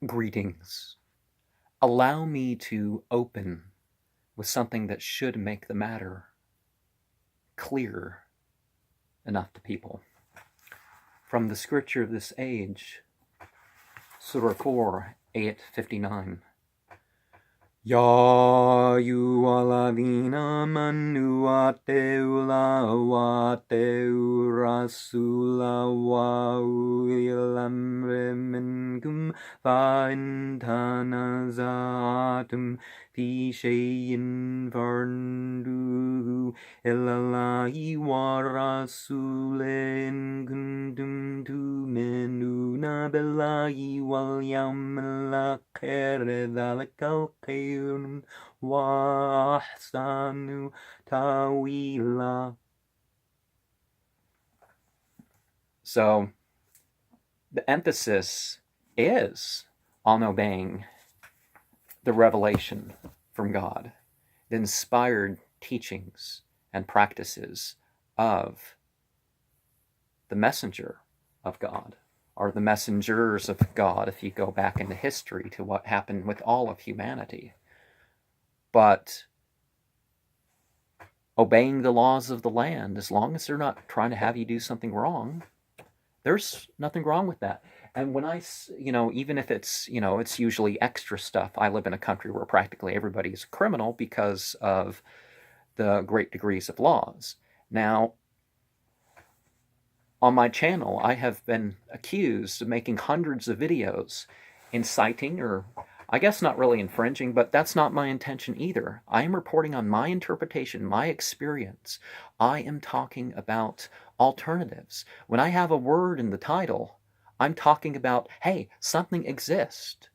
Greetings. Allow me to open with something that should make the matter clear enough to people. From the scripture of this age, Surah 4, Ayat 59. Ya ayyuhalladhina amanu atti'ullaha wa atti'ur rasula wa ulil amri minkum fa in tanaza'tum fi shay'in farduhu ilallahi wa rasulih in kuntum tu'minuna billahi wal yawmil akhir dhalikal khayrun wa ahsanu ta'wila. So the emphasis is on obeying the revelation from God, the inspired teachings and practices of the messenger of God, or the messengers of God, if you go back into history to what happened with all of humanity. But obeying the laws of the land, as long as they're not trying to have you do something wrong, there's nothing wrong with that. And when I, even if it's, it's usually extra stuff. I live in a country where practically everybody is a criminal because of the great degrees of laws. Now, on my channel, I have been accused of making hundreds of videos inciting, or I guess not really infringing, but that's not my intention either. I am reporting on my interpretation, my experience. I am talking about alternatives. When I have a word in the title, I'm talking about, hey, something exists.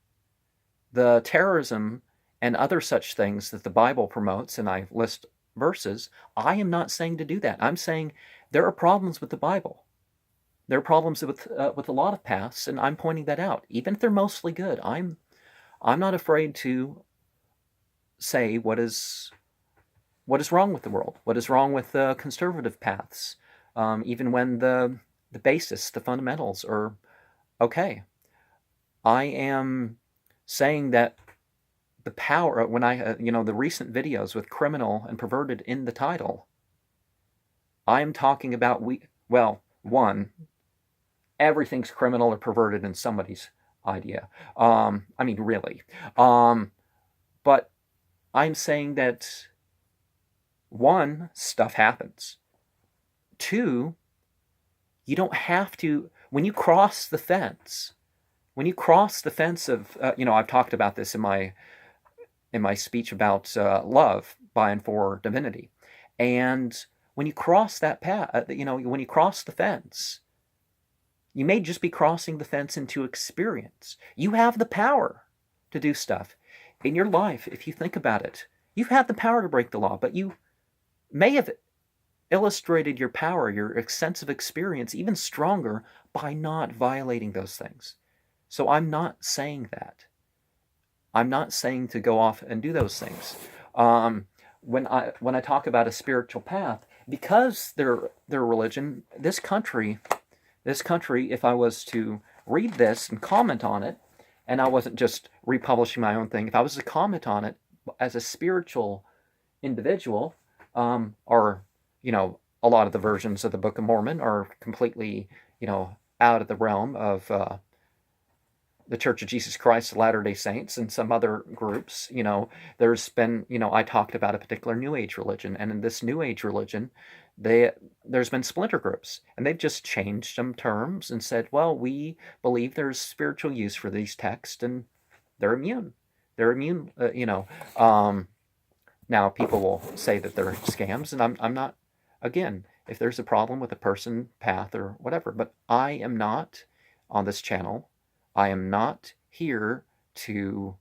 The terrorism and other such things that the Bible promotes, and I list verses, I am not saying to do that. I'm saying there are problems with the Bible. There are problems with a lot of paths, and I'm pointing that out. Even if they're mostly good, I'm not afraid to say what is wrong with the world, what is wrong with the conservative paths, even when the basis, the fundamentals are okay. I am saying that the power, when I, the recent videos with criminal and perverted in the title, I am talking about, one, everything's criminal or perverted in somebody's idea. Really. But I'm saying that, one, stuff happens. Two, you don't have to, when you cross the fence of, I've talked about this in my speech about love by and for divinity. And when you cross that path, when you cross the fence, you may just be crossing the fence into experience. You have the power to do stuff in your life. If you think about it, you've had the power to break the law, but you may have illustrated your power, your sense of experience, even stronger by not violating those things. So I'm not saying that. I'm not saying to go off and do those things. When I talk about a spiritual path, because their religion, this country, if I was to read this and comment on it, and I wasn't just republishing my own thing, if I was to comment on it as a spiritual individual, or, a lot of the versions of the Book of Mormon are completely, out of the realm of the Church of Jesus Christ of Latter-day Saints and some other groups. There's been, I talked about a particular New Age religion, and in this New Age religion, there's been splinter groups, and they've just changed some terms and said, well, we believe there's spiritual use for these texts, and they're immune. They're immune, now people will say that they're scams, and I'm not, again, if there's a problem with a person, path, or whatever, but I am not on this channel. I am not here to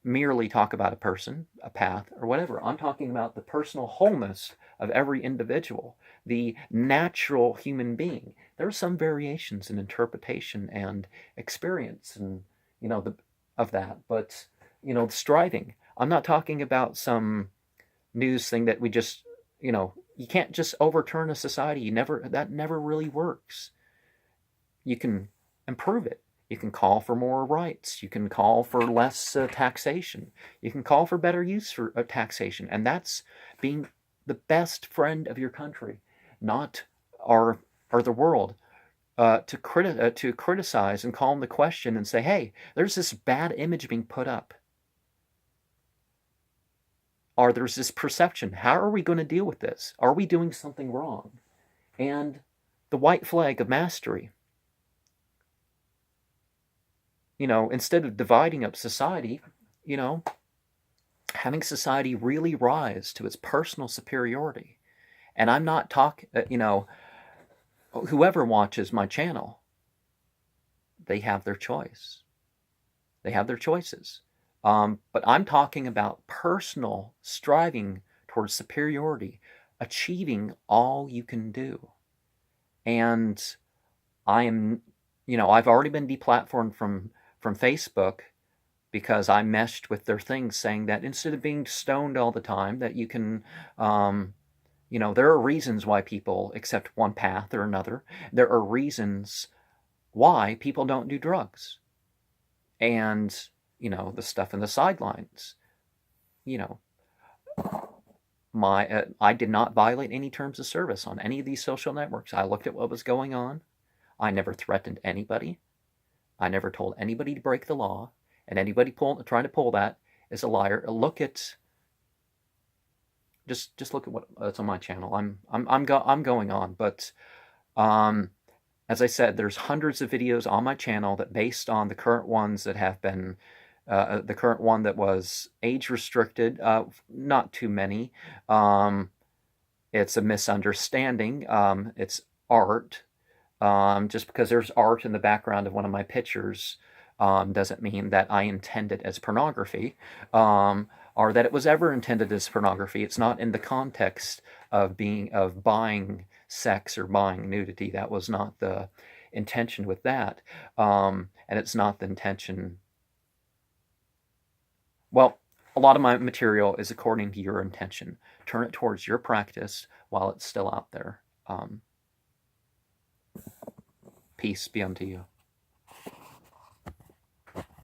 merely talk about a person, a path, or whatever. I'm talking about the personal wholeness of every individual, the natural human being. There are some variations in interpretation and experience, and of that, but striving. I'm not talking about some news thing that we just, you can't just overturn a society. That never really works. You can improve it. You can call for more rights. You can call for less taxation. You can call for better use for taxation. And that's being the best friend of your country, not our or the world. To criticize and call into question and say, hey, there's this bad image being put up, or there's this perception. How are we going to deal with this? Are we doing something wrong? And the white flag of mastery. Instead of dividing up society, having society really rise to its personal superiority. And I'm not talking, whoever watches my channel, they have their choice. They have their choices. But I'm talking about personal striving towards superiority, achieving all you can do. And I've already been deplatformed from Facebook because I meshed with their things saying that instead of being stoned all the time, that you can, there are reasons why people accept one path or another. There are reasons why people don't do drugs. And, the stuff in the sidelines, I did not violate any terms of service on any of these social networks. I looked at what was going on. I never threatened anybody. I never told anybody to break the law, and anybody trying to pull that is a liar. Look at just look at what's on my channel. I'm going on, but as I said, there's hundreds of videos on my channel that, based on the current ones that have been, the current one that was age restricted, not too many. It's a misunderstanding. It's art. Just because there's art in the background of one of my pictures doesn't mean that I intend it as pornography, or that it was ever intended as pornography. It's not in the context of buying sex or buying nudity. That was not the intention with that, and it's not the intention. Well, a lot of my material is according to your intention. Turn it towards your practice while it's still out there. Peace be unto you.